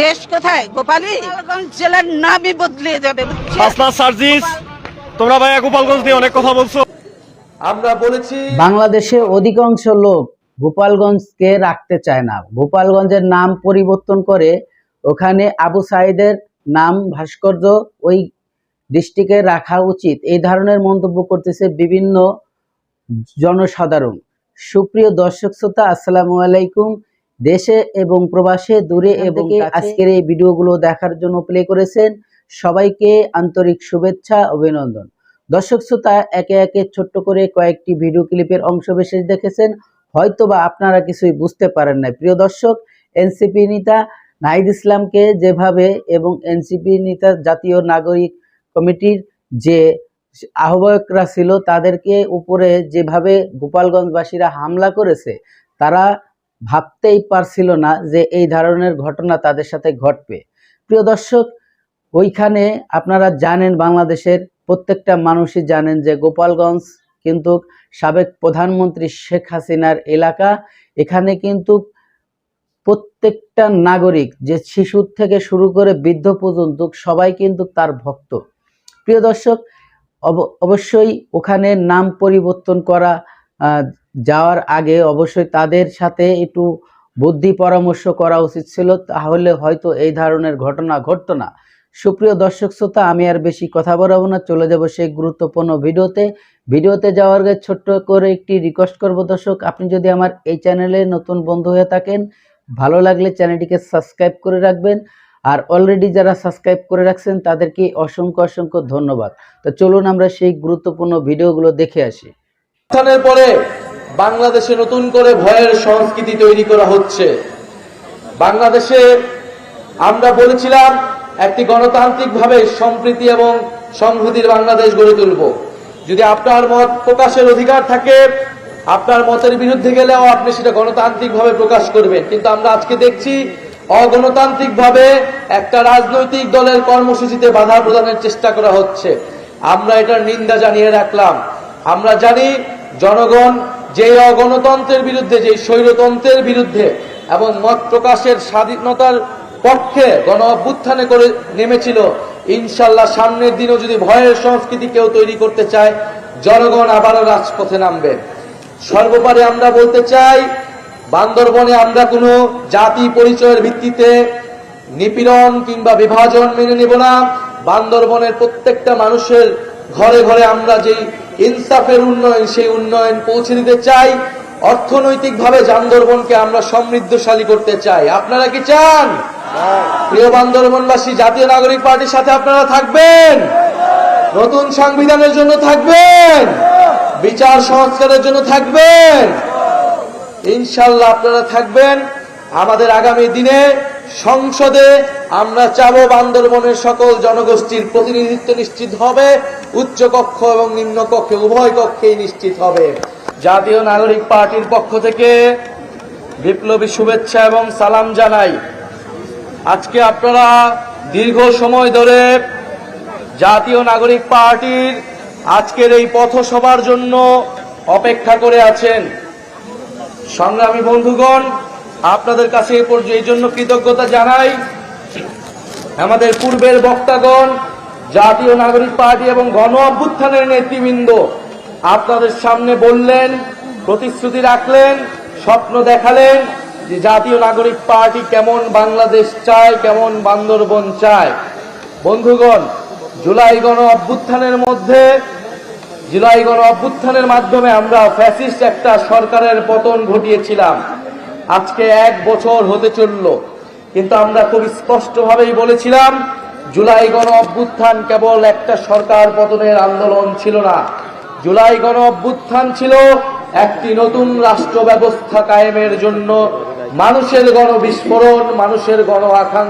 দেশ কোথায়? গোপালী জেলার নামই বদলে যাবে। তোমরা ভাইয়া গোপালগঞ্জ নিয়ে অনেক কথা বলছো। আমরা বলেছি বাংলাদেশে অধিকাংশ লোক গোপালগঞ্জকে রাখতে চায় না। গোপালগঞ্জের নাম পরিবর্তন করে ওখানে আবু সাইদের নাম ভাস্কর্য ওই ডিস্ট্রিক্টে রাখা উচিত, এই ধরনের মন্তব্য করতেছে বিভিন্ন জনসাধারণ। সুপ্রিয় দর্শক শ্রোতা, আসসালামু আলাইকুম। দেশে এবং প্রবাসে, দূরে এবং আজকের এই ভিডিওগুলো দেখার জন্য প্লে করেছেন সবাইকে আন্তরিক শুভেচ্ছা, অভিনন্দন। দর্শক শ্রোতা, একে একে ছোট্ট করে কয়েকটি ভিডিও ক্লিপের অংশ বিশেষ দেখেছেন, হয়তোবা আপনারা কিছুই বুঝতে পারেন না। প্রিয় দর্শক, এনসিপি নেতা নাহিদ ইসলামকে যেভাবে এবং এনসিপি নেতা জাতীয় নাগরিক কমিটির যে আহ্বায়করা ছিল তাদেরকে উপরে যেভাবে গোপালগঞ্জবাসীরা হামলা করেছে, তারা ভাবতেই পারছিল না যে এই ধরনের ঘটনা তাদের সাথে ঘটবে। প্রিয় দর্শক, ওইখানে আপনারা জানেন, বাংলাদেশের প্রত্যেকটা মানুষই জানেন যে গোপালগঞ্জ কিন্তু সাবেক প্রধানমন্ত্রী শেখ হাসিনার এলাকা। এখানে কিন্তু প্রত্যেকটা নাগরিক, যে শিশু থেকে শুরু করে বৃদ্ধ পর্যন্ত সবাই কিন্তু তার ভক্ত। প্রিয় দর্শক, অবশ্যই ওখানে নাম পরিবর্তন করা যাওয়ার আগে অবশ্যই তাদের সাথে একটু বুদ্ধি পরামর্শ করা উচিত ছিল, তাহলে হয়তো এই ধরনের ঘটনা ঘটতো না। সুপ্রিয় দর্শক শ্রোতা, আমি আর বেশি কথা বলবো না, চলে যাব সেই গুরুত্বপূর্ণ ভিডিওতে যাওয়ার আগে ছোট্ট করে একটি রিকোয়েস্ট করব। দর্শক, আপনি যদি আমার এই চ্যানেলে নতুন বন্ধু হয়ে থাকেন, ভালো লাগলে চ্যানেলটিকে সাবস্ক্রাইব করে রাখবেন, আর অলরেডি যারা সাবস্ক্রাইব করে রাখছেন তাদেরকে অসংখ্য অসংখ্য ধন্যবাদ। তো চলুন আমরা সেই গুরুত্বপূর্ণ ভিডিওগুলো দেখে আসি। পরে বাংলাদেশে নতুন করে ভয়ের সংস্কৃতি তৈরি করা হচ্ছে। বাংলাদেশে আমরা বলেছিলাম একটি গণতান্ত্রিকভাবে সম্প্রীতি এবং সংহতির বাংলাদেশ গড়ে তুলব। যদি আপনার মত প্রকাশের অধিকার থাকে, আপনার মতের বিরুদ্ধে গেলেও আপনি সেটা গণতান্ত্রিকভাবে প্রকাশ করবেন, কিন্তু আমরা আজকে দেখছি অগণতান্ত্রিকভাবে একটা রাজনৈতিক দলের কর্মসূচিতে বাধা প্রদানের চেষ্টা করা হচ্ছে। আমরা এটার নিন্দা জানিয়ে রাখলাম। আমরা জানি জনগণ যে অগণতন্ত্রের বিরুদ্ধে, যে স্বৈরতন্ত্রের বিরুদ্ধে এবং মত প্রকাশের স্বাধীনতার পক্ষে গণ অভ্যুত্থানে করে নেমেছিল, ইনশাল্লাহ সামনের দিনও যদি ভয়ের সংস্কৃতি কেউ তৈরি করতে চায়, জনগণ আবারও রাজপথে নামবে। সর্বোপরি আমরা বলতে চাই, বান্দরবনে আমরা কোনো জাতি পরিচয়ের ভিত্তিতে নিপীড়ন কিংবা বিভাজন মেনে নেব না। বান্দরবনের প্রত্যেকটা মানুষের ঘরে ঘরে আমরা যেই ইনসাফের উন্নয়ন, সেই উন্নয়ন পৌঁছে দিতে চাই। অর্থনৈতিকভাবে বান্দরবনকে আমরা সমৃদ্ধশালী করতে চাই। আপনারা কি চান? প্রিয় বান্দরবনবাসী, জাতীয় নাগরিক পার্টির সাথে আপনারা থাকবেন, নতুন সংবিধানের জন্য থাকবেন, বিচার সংস্কারের জন্য থাকবেন, ইনশাল্লাহ আপনারা থাকবেন। আমাদের আগামী দিনে সংসদে আমরা চাবো বান্দরবনের সকল জনগোষ্ঠীর প্রতিনিধিত্ব নিশ্চিত হবে, উচ্চ কক্ষ এবং নিম্ন কক্ষে উভয় কক্ষেই নিশ্চিত হবে। জাতীয় নাগরিক পার্টির পক্ষ থেকে বিপ্লবী শুভেচ্ছা এবং সালাম জানাই। আজকে আপনারা দীর্ঘ সময় ধরে জাতীয় নাগরিক পার্টির আজকের এই পথসভার জন্য অপেক্ষা করে আছেন। সংগ্রামী বন্ধুগণ, আপনাদের কাছে এই জন্য কৃতজ্ঞতা জানাই। আমাদের পূর্বের বক্তাগণ, জাতীয় নাগরিক পার্টি এবং গণ অভ্যুত্থানের নেতৃবৃন্দ আপনাদের সামনে বললেন, প্রতিশ্রুতি রাখলেন, স্বপ্ন দেখালেন যে জাতীয় নাগরিক পার্টি কেমন বাংলাদেশ চায়, কেমন বান্দরবন চায়। বন্ধুগণ, জুলাই গণ অভ্যুত্থানের মাধ্যমে আমরা ফ্যাসিস্ট একটা সরকারের পতন ঘটিয়েছিলাম। আজকে 1 বছর হতে চলল, কিন্তু আমরা খুব স্পষ্টভাবেই বলেছিলাম, জুলাই গণ অভ্যুত্থান কেবল একটা সরকার পতনের আন্দোলন ছিল না। জুলাই গণ অভ্যুত্থান ছিল একটি নতুন রাষ্ট্র ব্যবস্থা কায়েমের জন্য মানুষের গণবিস্ফোরণ, মানুষের গণ আকাঙ্ক্ষা